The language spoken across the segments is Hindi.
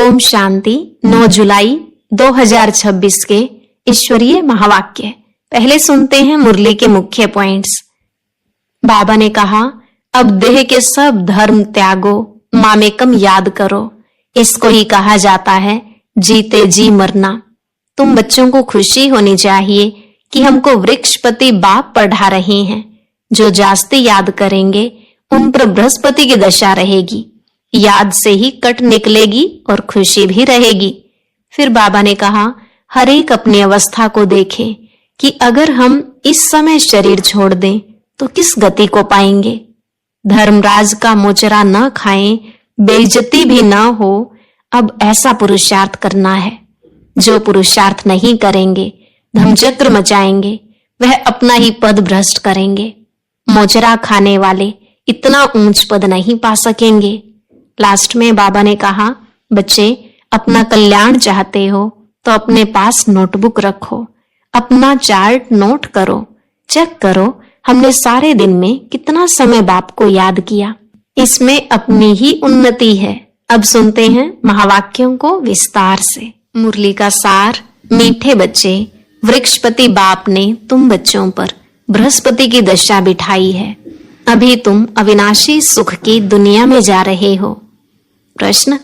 ओम शांति। 9 जुलाई 2026 के ईश्वरीय महावाक्य। पहले सुनते हैं मुरली के मुख्य पॉइंट्स। बाबा ने कहा, अब देह के सब धर्म त्यागो, मामेकम याद करो। इसको ही कहा जाता है जीते जी मरना। तुम बच्चों को खुशी होनी चाहिए कि हमको वृक्षपति बाप पढ़ा रहे हैं। जो जास्ती याद करेंगे उन पर बृहस्पति की दशा रहेगी। याद से ही कट निकलेगी और खुशी भी रहेगी। फिर बाबा ने कहा, हर एक अपनी अवस्था को देखे कि अगर हम इस समय शरीर छोड़ दें तो किस गति को पाएंगे। धर्मराज का मोचरा न खाएं, बेइज्जती भी न हो। अब ऐसा पुरुषार्थ करना है। जो पुरुषार्थ नहीं करेंगे, धर्मचक्र मचाएंगे, वह अपना ही पद भ्रष्ट करेंगे। मोचरा खाने वाले इतना ऊंच पद नहीं पा सकेंगे। लास्ट में बाबा ने कहा, बच्चे अपना कल्याण चाहते हो तो अपने पास नोटबुक रखो, अपना चार्ट नोट करो, चेक करो हमने सारे दिन में कितना समय बाप को याद किया। इसमें अपनी ही उन्नति है। अब सुनते हैं महावाक्यों को विस्तार से। मुरली का सार। मीठे बच्चे, वृक्षपति बाप ने तुम बच्चों पर बृहस्पति की दशा बिठाई है। अभी तुम अविनाशी सुख की दुनिया में जा रहे हो। प्रश्न,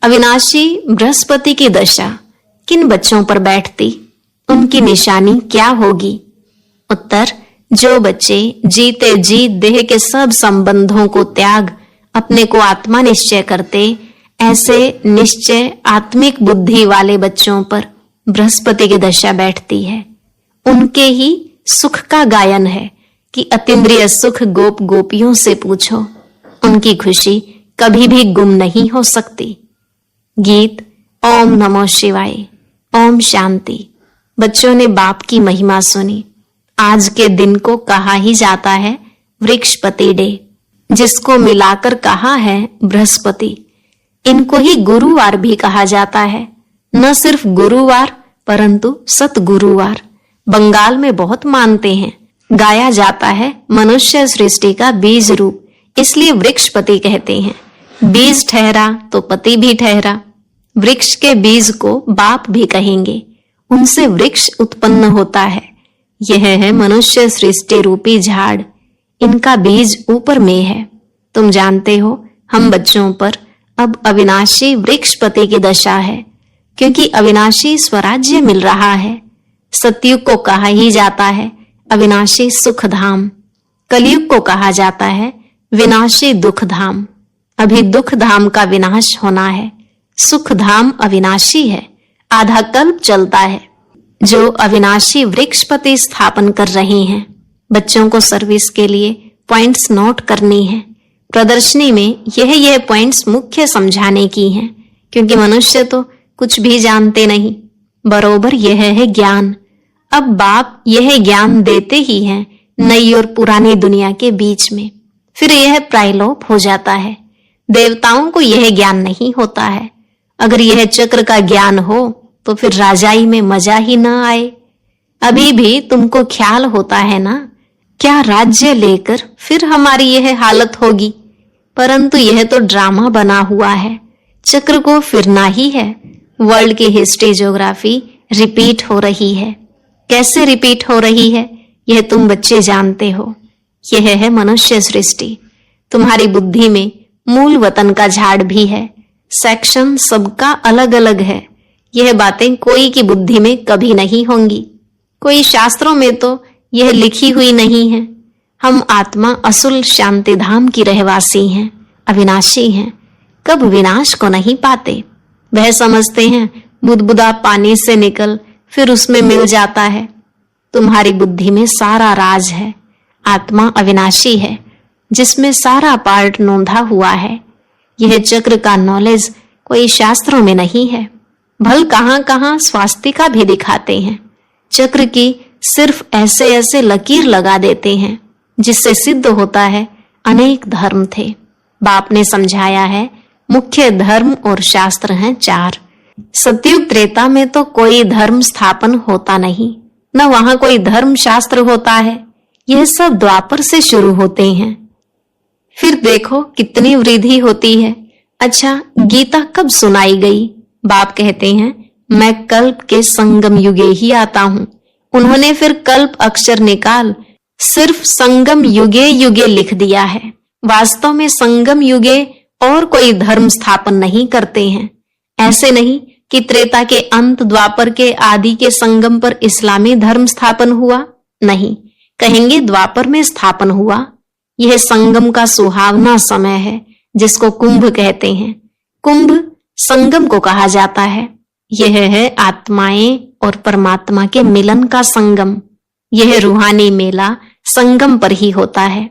अविनाशी बृहस्पति की दशा किन बच्चों पर बैठती, उनकी निशानी क्या होगी? उत्तर, जो बच्चे जीते जी देह के सब संबंधों को त्याग अपने को आत्मा निश्चय करते, ऐसे निश्चय आत्मिक बुद्धि वाले बच्चों पर बृहस्पति की दशा बैठती है। उनके ही सुख का गायन है कि अतीन्द्रिय सुख गोप गोपियों से पूछो, उनकी खुशी कभी भी गुम नहीं हो सकती। गीत। ओम नमो शिवाय। ओम शांति। बच्चों ने बाप की महिमा सुनी। आज के दिन को कहा ही जाता है वृक्षपति डे, जिसको मिलाकर कहा है बृहस्पति। इनको ही गुरुवार भी कहा जाता है। न सिर्फ गुरुवार परंतु सतगुरुवार बंगाल में बहुत मानते हैं। गाया जाता है मनुष्य सृष्टि का बीज रूप, इसलिए वृक्षपति कहते हैं। बीज ठहरा तो पति भी ठहरा। वृक्ष के बीज को बाप भी कहेंगे। उनसे वृक्ष उत्पन्न होता है। यह है मनुष्य सृष्टि रूपी झाड़। इनका बीज ऊपर में है। तुम जानते हो हम बच्चों पर अब अविनाशी वृक्षपति की दशा है, क्योंकि अविनाशी स्वराज्य मिल रहा है। सतयुग को कहा ही जाता है अविनाशी सुख धाम। कलयुग को कहा जाता है विनाशी दुख धाम। अभी दुख धाम का विनाश होना है। सुख धाम अविनाशी है, आधा कल्प चलता है। जो अविनाशी वृक्षपति स्थापन कर रहे हैं, बच्चों को सर्विस के लिए पॉइंट्स नोट करनी है। प्रदर्शनी में यह पॉइंट्स मुख्य समझाने की हैं, क्योंकि मनुष्य तो कुछ भी जानते नहीं। बरोबर यह है ज्ञान। अब बाप यह ज्ञान देते ही हैं नई और पुरानी दुनिया के बीच में। फिर यह प्रायलोप हो जाता है। देवताओं को यह ज्ञान नहीं होता है। अगर यह चक्र का ज्ञान हो तो फिर राजाई में मजा ही न आए। अभी भी तुमको ख्याल होता है ना, क्या राज्य लेकर फिर हमारी यह हालत होगी। परंतु यह तो ड्रामा बना हुआ है। चक्र को फिरना ही है। वर्ल्ड की हिस्ट्री ज्योग्राफी रिपीट हो रही है। कैसे रिपीट हो रही है यह तुम बच्चे जानते हो। यह है मनुष्य सृष्टि। तुम्हारी बुद्धि में मूल वतन का झाड़ भी है। सेक्शन सबका अलग अलग है। यह बातें कोई की बुद्धि में कभी नहीं होंगी। कोई शास्त्रों में तो यह लिखी हुई नहीं है। हम आत्मा असुल शांति धाम की रहवासी हैं, अविनाशी हैं, कब विनाश को नहीं पाते। वह समझते हैं बुदबुदा पानी से निकल फिर उसमें मिल जाता है। तुम्हारी बुद्धि में सारा राज है। आत्मा अविनाशी है, जिसमें सारा पार्ट नोंधा हुआ है। यह चक्र का नॉलेज कोई शास्त्रों में नहीं है। भल कहां स्वास्तिका भी दिखाते हैं। चक्र की सिर्फ ऐसे ऐसे लकीर लगा देते हैं, जिससे सिद्ध होता है अनेक धर्म थे। बाप ने समझाया है मुख्य धर्म और शास्त्र हैं 4। सतयुग त्रेता में तो कोई धर्म स्थापन होता नहीं, न वहां कोई धर्म शास्त्र होता है। यह सब द्वापर से शुरू होते हैं। फिर देखो कितनी वृद्धि होती है। अच्छा, गीता कब सुनाई गई? बाप कहते हैं, मैं कल्प के संगम युगे ही आता हूं। उन्होंने फिर कल्प अक्षर निकाल सिर्फ संगम युगे युगे लिख दिया है। वास्तव में संगम युगे और कोई धर्म स्थापन नहीं करते हैं। ऐसे नहीं कि त्रेता के अंत, द्वापर के आदि के संगम पर इस्लामी धर्म स्थापन हुआ। नहीं, कहेंगे द्वापर में स्थापन हुआ। यह संगम का सुहावना समय है जिसको कुंभ कहते हैं। कुंभ संगम को कहा जाता है। यह है आत्माएं और परमात्मा के मिलन का संगम। यह रूहानी मेला संगम पर ही होता है।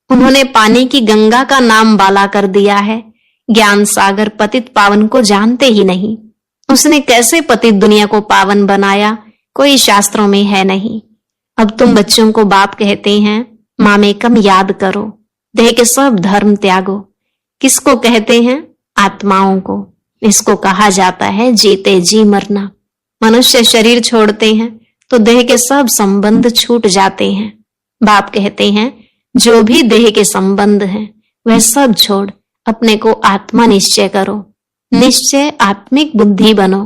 उन्होंने पानी की गंगा का नाम बाला कर दिया है। ज्ञान सागर पतित पावन को जानते ही नहीं। उसने कैसे पतित दुनिया को पावन बनाया, कोई शास्त्रों में है नहीं। अब तुम बच्चों को बाप कहते हैं, मामेकम याद करो, देह के सब धर्म त्यागो। किसको कहते हैं? आत्माओं को। इसको कहा जाता है जीते जी मरना। मनुष्य शरीर छोड़ते हैं तो देह के सब संबंध छूट जाते हैं। बाप कहते हैं, जो भी देह के संबंध हैं वह सब छोड़ अपने को आत्मा निश्चय करो। निश्चय आत्मिक बुद्धि बनो।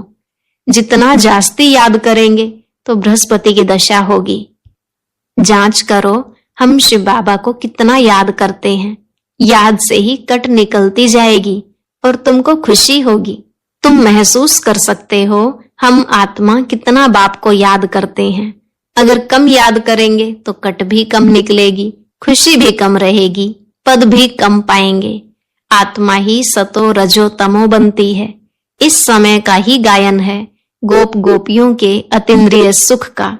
जितना जास्ती याद करेंगे तो बृहस्पति की दशा होगी। जांच करो हम शिव बाबा को कितना याद करते हैं। याद से ही कट निकलती जाएगी और तुमको खुशी होगी। तुम महसूस कर सकते हो हम आत्मा कितना बाप को याद करते हैं। अगर कम याद करेंगे तो कट भी कम निकलेगी, खुशी भी कम रहेगी, पद भी कम पाएंगे। आत्मा ही सतो रजो तमो बनती है। इस समय का ही गायन है गोप गोपियों के अतीन्द्रिय सुख का।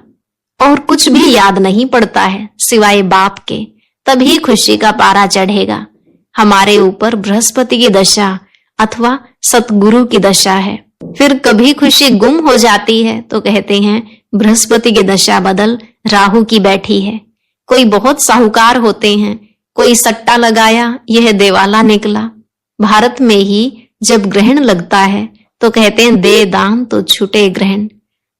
और कुछ भी याद नहीं पड़ता है सिवाय बाप के। तभी खुशी का पारा चढ़ेगा। हमारे ऊपर बृहस्पति की दशा अथवा सतगुरु की दशा है। फिर कभी खुशी गुम हो जाती है तो कहते हैं बृहस्पति की दशा बदल राहु की बैठी है। कोई बहुत साहूकार होते हैं, कोई सट्टा लगाया, यह देवाला निकला। भारत में ही जब ग्रहण लगता है तो कहते हैं दे दान तो छूटे ग्रहण।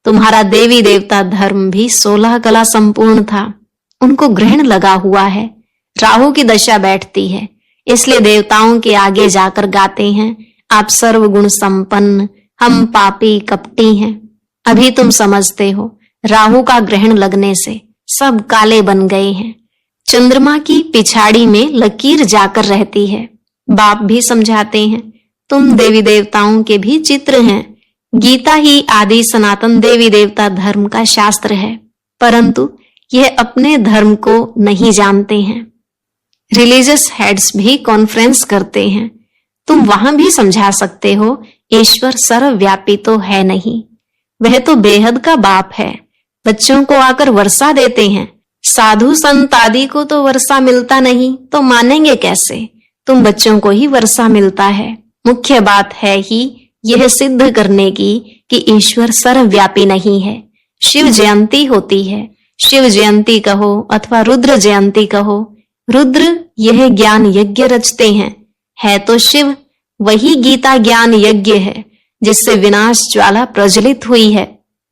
तुम्हारा देवी देवता धर्म भी 16 कला संपूर्ण था, उनको ग्रहण लगा हुआ है। राहु की दशा बैठती है, इसलिए देवताओं के आगे जाकर गाते हैं, आप सर्वगुण संपन्न, हम पापी कपटी हैं। अभी तुम समझते हो राहु का ग्रहण लगने से सब काले बन गए हैं। चंद्रमा की पिछाड़ी में लकीर जाकर रहती है। बाप भी समझाते हैं, तुम देवी देवताओं के भी चित्र हैं। गीता ही आदि सनातन देवी देवता धर्म का शास्त्र है, परंतु यह अपने धर्म को नहीं जानते हैं। रिलीजियस हेड्स भी कॉन्फ्रेंस करते हैं। तुम वहां भी समझा सकते हो ईश्वर सर्वव्यापी तो है नहीं, वह तो बेहद का बाप है। बच्चों को आकर वर्षा देते हैं। साधु संत आदि को तो वर्षा मिलता नहीं तो मानेंगे कैसे? तुम बच्चों को ही वर्षा मिलता है। मुख्य बात है ही यह सिद्ध करने की कि ईश्वर सर्वव्यापी नहीं है। शिव जयंती होती है, शिव जयंती कहो अथवा रुद्र जयंती कहो। रुद्र यह ज्ञान यज्ञ रचते हैं, है तो शिव। वही गीता ज्ञान यज्ञ है जिससे विनाश ज्वाला प्रज्वलित हुई है।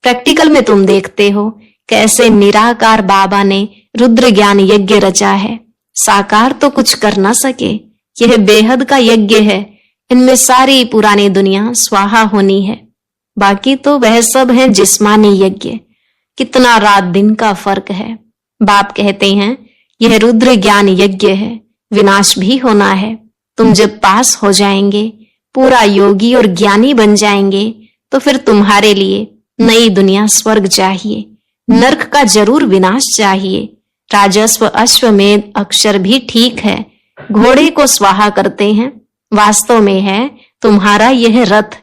प्रैक्टिकल में तुम देखते हो कैसे निराकार बाबा ने रुद्र ज्ञान यज्ञ रचा है। साकार तो कुछ कर ना सके, यह बेहद का यज्ञ है। इनमें सारी पुरानी दुनिया स्वाहा होनी है, बाकी तो वह सब है जिस्मानी यज्ञ। कितना रात दिन का फर्क है। बाप कहते हैं यह रुद्र ज्ञान यज्ञ है, विनाश भी होना है। तुम जब पास हो जाएंगे, पूरा योगी और ज्ञानी बन जाएंगे, तो फिर तुम्हारे लिए नई दुनिया स्वर्ग चाहिए, नरक का जरूर विनाश चाहिए। राजस्व अश्वमेध अक्षर भी ठीक है, घोड़े को स्वाहा करते हैं। वास्तव में है तुम्हारा यह रथ।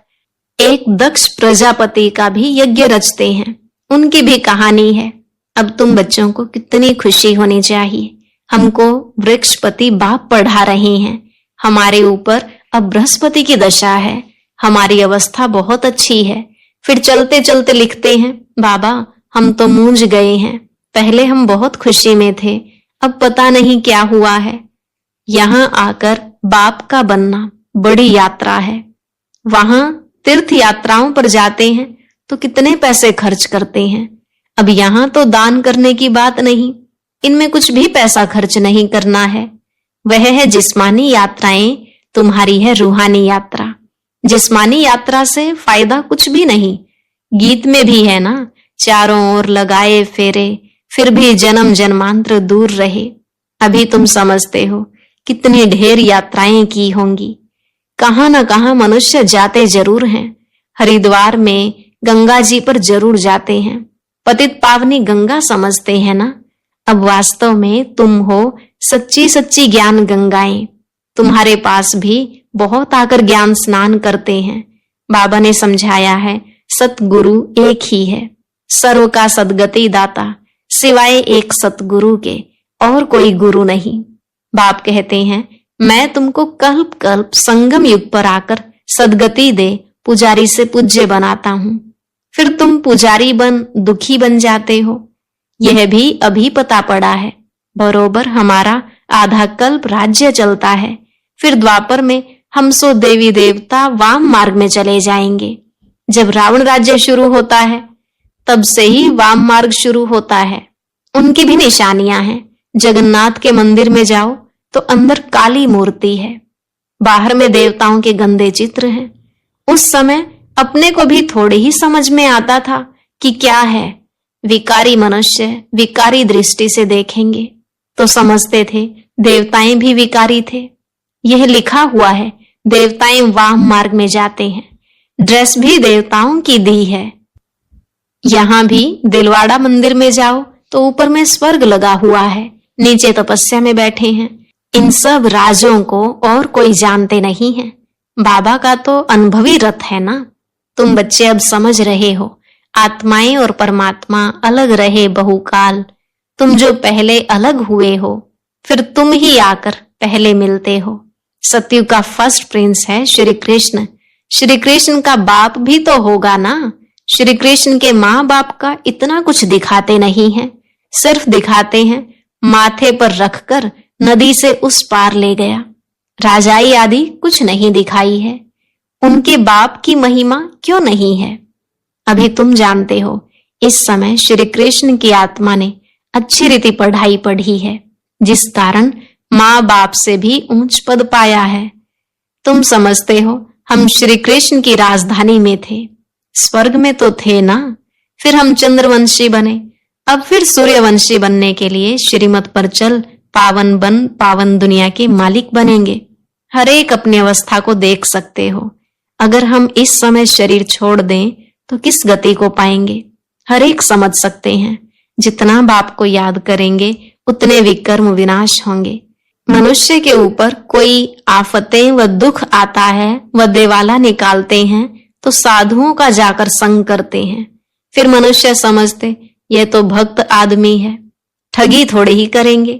एक दक्ष प्रजापति का भी यज्ञ रचते हैं, उनकी भी कहानी है। अब तुम बच्चों को कितनी खुशी होनी चाहिए। हमको वृक्षपति बाप पढ़ा रहे हैं। हमारे ऊपर अब बृहस्पति की दशा है। हमारी अवस्था बहुत अच्छी है। फिर चलते चलते लिखते हैं, बाबा हम तो मूंझ गए हैं। पहले हम बहुत खुशी में थे, अब पता नहीं क्या हुआ है। यहाँ आकर बाप का बनना बड़ी यात्रा है। वहां तीर्थ यात्राओं पर जाते हैं तो कितने पैसे खर्च करते हैं। अब यहाँ तो दान करने की बात नहीं, इनमें कुछ भी पैसा खर्च नहीं करना है। वह है जिस्मानी यात्राएं तुम्हारी है रूहानी यात्रा। जिस्मानी यात्रा से फायदा कुछ भी नहीं। गीत में भी है ना, चारों ओर लगाए फेरे, फिर भी जन्म जन्मांतर दूर रहे। अभी तुम समझते हो कितनी ढेर यात्राएं की होंगी। कहां न कहां मनुष्य जाते जरूर हैं। हरिद्वार में गंगा जी पर जरूर जाते हैं। पतित पावनी गंगा समझते हैं ना। अब वास्तव में तुम हो सच्ची सच्ची ज्ञान गंगाएं। तुम्हारे पास भी बहुत आकर ज्ञान स्नान करते हैं। बाबा ने समझाया है, सतगुरु एक ही है, सर्व का सदगति दाता, सिवाय एक सतगुरु के और कोई गुरु नहीं। बाप कहते हैं, मैं तुमको कल्प कल्प संगम युग पर आकर सदगति दे पुजारी से पूज्य बनाता हूं। फिर तुम पुजारी बन दुखी बन जाते हो। यह भी अभी पता पड़ा है। बरोबर हमारा आधा कल्प राज्य चलता है। फिर द्वापर में हम सो देवी देवता वाम मार्ग में चले जाएंगे। जब रावण राज्य शुरू होता है तब से ही वाम मार्ग शुरू होता है। उनकी भी निशानियां हैं। जगन्नाथ के मंदिर में जाओ तो अंदर काली मूर्ति है, बाहर में देवताओं के गंदे चित्र हैं। उस समय अपने को भी थोड़ी ही समझ में आता था कि क्या है। विकारी मनुष्य विकारी दृष्टि से देखेंगे तो समझते थे देवताएं भी विकारी थे। यह लिखा हुआ है, देवताएं वाम मार्ग में जाते हैं। ड्रेस भी देवताओं की दी है। यहां भी दिलवाड़ा मंदिर में जाओ तो ऊपर में स्वर्ग लगा हुआ है, नीचे तपस्या में बैठे हैं। इन सब राजों को और कोई जानते नहीं है। बाबा का तो अनुभवी रथ है ना। तुम बच्चे अब समझ रहे हो, आत्माएं और परमात्मा अलग रहे बहुकाल। तुम जो पहले अलग हुए हो, फिर तुम ही आकर पहले मिलते हो। सतयुग का फर्स्ट प्रिंस है श्री कृष्ण। श्री कृष्ण का बाप भी तो होगा ना। श्री कृष्ण के माँ बाप का इतना कुछ दिखाते नहीं है, सिर्फ दिखाते हैं माथे पर रखकर नदी से उस पार ले गया। राजाई आदि कुछ नहीं दिखाई है। उनके बाप की महिमा क्यों नहीं है? अभी तुम जानते हो, इस समय श्री कृष्ण की आत्मा ने अच्छी रीति पढ़ाई पढ़ी है, जिस कारण माँ बाप से भी ऊंच पद पाया है। तुम समझते हो हम श्री कृष्ण की राजधानी में थे, स्वर्ग में तो थे ना। फिर हम चंद्रवंशी बने, अब फिर सूर्यवंशी बनने के लिए श्रीमत पर चल पावन बन पावन दुनिया के मालिक बनेंगे। हर एक अपनी अवस्था को देख सकते हो। अगर हम इस समय शरीर छोड़ दें तो किस गति को पाएंगे, हर एक समझ सकते हैं। जितना बाप को याद करेंगे उतने विकर्म विनाश होंगे। मनुष्य के ऊपर कोई आफतें व दुख आता है, वह देवाला निकालते हैं तो साधुओं का जाकर संग करते हैं। फिर मनुष्य समझते यह तो भक्त आदमी है, ठगी थोड़े ही करेंगे।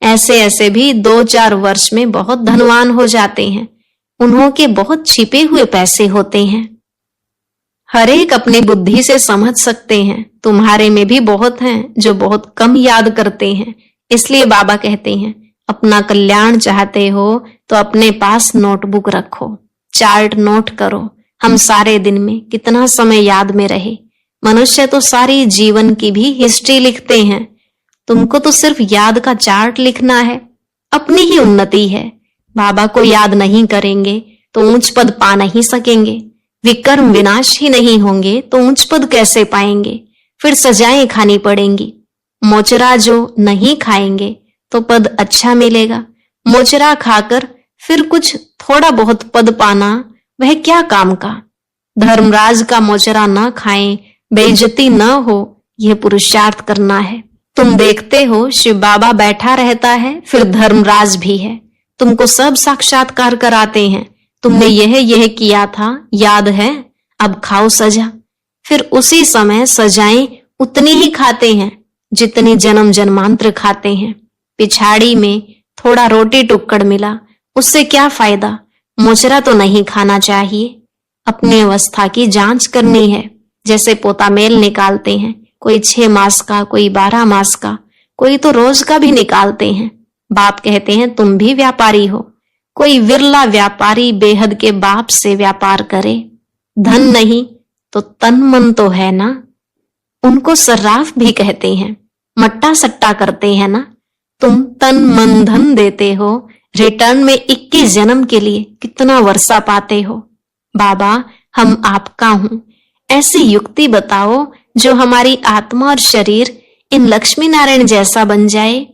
ऐसे ऐसे भी 2-4 वर्ष में बहुत धनवान हो जाते हैं। उन्हों के बहुत छिपे हुए पैसे होते हैं। हर एक अपनी बुद्धि से समझ सकते हैं। तुम्हारे में भी बहुत हैं जो बहुत कम याद करते हैं। इसलिए बाबा कहते हैं, अपना कल्याण चाहते हो तो अपने पास नोटबुक रखो, चार्ट नोट करो। हम सारे दिन में कितना समय याद में रहे। मनुष्य तो सारी जीवन की भी हिस्ट्री लिखते हैं। तुमको तो सिर्फ याद का चार्ट लिखना है, अपनी ही उन्नति है। बाबा को याद नहीं करेंगे तो ऊंच पद पा नहीं सकेंगे। विकर्म विनाश ही नहीं होंगे तो ऊंच पद कैसे पाएंगे? फिर सजाएं खानी पड़ेंगी। मोचरा जो नहीं खाएंगे तो पद अच्छा मिलेगा। मोचरा खाकर फिर कुछ थोड़ा बहुत पद पाना वह क्या काम का? धर्मराज का मोचरा न खाएं, बेइज्जती न हो, यह पुरुषार्थ करना है। तुम देखते हो शिव बाबा बैठा रहता है, फिर धर्मराज भी है। तुमको सब साक्षात्कार कराते हैं। तुमने यह किया था, याद है? अब खाओ सजा। फिर उसी समय सजाएं उतनी ही खाते हैं जितनी जन्म जन्मांतर खाते हैं। पिछाड़ी में थोड़ा रोटी टुक्कड़ मिला, उससे क्या फायदा? मोचरा तो नहीं खाना चाहिए। अपनी अवस्था की जांच करनी है। जैसे पोता मेल निकालते हैं, कोई 6 मास का, कोई 12 मास का, कोई तो रोज का भी निकालते हैं। बाप कहते हैं तुम भी व्यापारी हो। कोई विरला व्यापारी बेहद के बाप से व्यापार करे। धन नहीं तो तन मन तो है ना। उनको सर्राफ भी कहते हैं, मट्टा सट्टा करते हैं ना। तुम तन मन धन देते हो, रिटर्न में 21 जन्म के लिए कितना वर्षा पाते हो। बाबा, हम आपका हूं, ऐसी युक्ति बताओ जो हमारी आत्मा और शरीर इन लक्ष्मी नारायण जैसा बन जाए।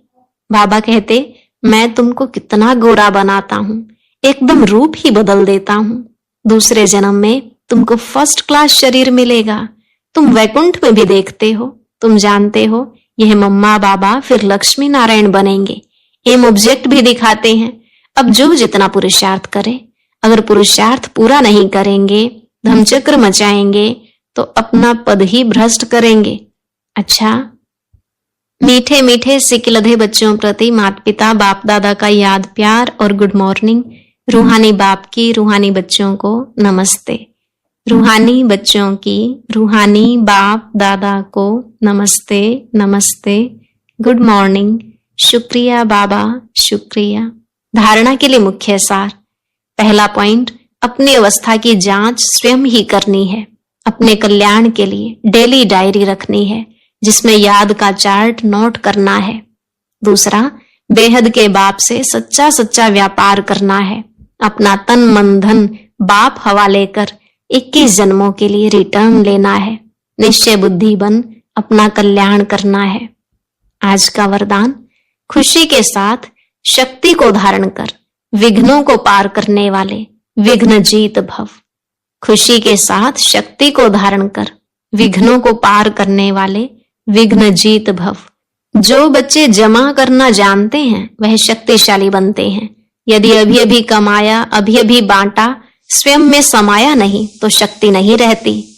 बाबा कहते, मैं तुमको कितना गोरा बनाता हूं, एकदम रूप ही बदल देता हूं। दूसरे जन्म में तुमको फर्स्ट क्लास शरीर मिलेगा। तुम वैकुंठ में भी देखते हो। तुम जानते हो यह मम्मा बाबा फिर लक्ष्मी नारायण बनेंगे। एम ऑब्जेक्ट भी दिखाते हैं। अब जो जितना पुरुषार्थ करे, अगर पुरुषार्थ पूरा नहीं करेंगे, धमचक्र मचाएंगे, तो अपना पद ही भ्रष्ट करेंगे। अच्छा, मीठे मीठे सिकिलधे बच्चों प्रति माता पिता बाप दादा का याद प्यार और गुड मॉर्निंग। रूहानी बाप की रूहानी बच्चों को नमस्ते। रूहानी बच्चों की रूहानी बाप दादा को नमस्ते नमस्ते, गुड मॉर्निंग, शुक्रिया बाबा, शुक्रिया। धारणा के लिए मुख्य सार। पहला पॉइंट, अपनी अवस्था की जांच स्वयं ही करनी है। अपने कल्याण के लिए डेली डायरी रखनी है जिसमें याद का चार्ट नोट करना है। दूसरा, बेहद के बाप से सच्चा सच्चा व्यापार करना है। अपना तन मन धन बाप हवाले कर 21 जन्मों के लिए रिटर्न लेना है। निश्चय बुद्धि बन अपना कल्याण करना है। आज का वरदान, खुशी के साथ शक्ति को धारण कर विघ्नों को पार करने वाले विघ्न जीत भव। खुशी के साथ शक्ति को धारण कर विघ्नों को पार करने वाले विघ्न जीत भव। जो बच्चे जमा करना जानते हैं वह शक्तिशाली बनते हैं। यदि अभी अभी कमाया, अभी अभी बांटा, स्वयं में समाया नहीं तो शक्ति नहीं रहती।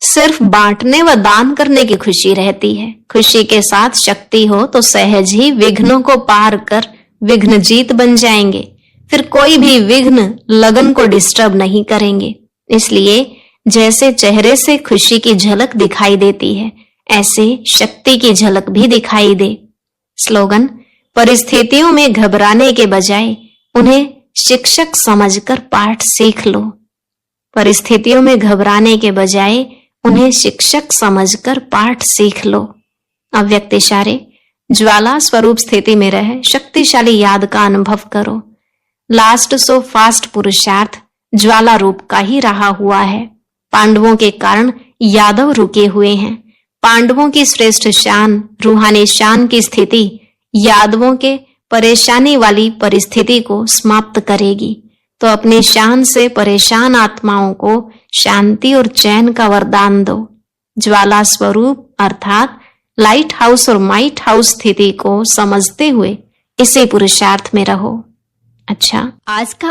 सिर्फ बांटने व दान करने की खुशी रहती है। खुशी के साथ शक्ति हो तो सहज ही विघ्नों को पार कर विघ्न जीत बन जाएंगे। फिर कोई भी विघ्न लगन को डिस्टर्ब नहीं करेंगे। इसलिए जैसे चेहरे से खुशी की झलक दिखाई देती है, ऐसे शक्ति की झलक भी दिखाई दे। स्लोगन, परिस्थितियों में घबराने के बजाय उन्हें शिक्षक समझकर पाठ सीख लो। परिस्थितियों में घबराने के बजाय उन्हें शिक्षक समझकर पाठ सीख लो। अव्यक्त इशारे, ज्वाला स्वरूप स्थिति में रह शक्तिशाली याद का अनुभव करो। लास्ट सो फास्ट पुरुषार्थ ज्वाला रूप का ही रहा हुआ है। पांडवों के कारण यादव रुके हुए हैं। पांडवों की श्रेष्ठ शान, रूहानी शान की स्थिति यादवों के परेशानी वाली परिस्थिति को समाप्त करेगी। तो अपनी शान से परेशान आत्माओं को शांति और चैन का वरदान दो। ज्वाला स्वरूप अर्थात लाइट हाउस और माइट हाउस स्थिति को समझते हुए इसी पुरुषार्थ में रहो। अच्छा, आज का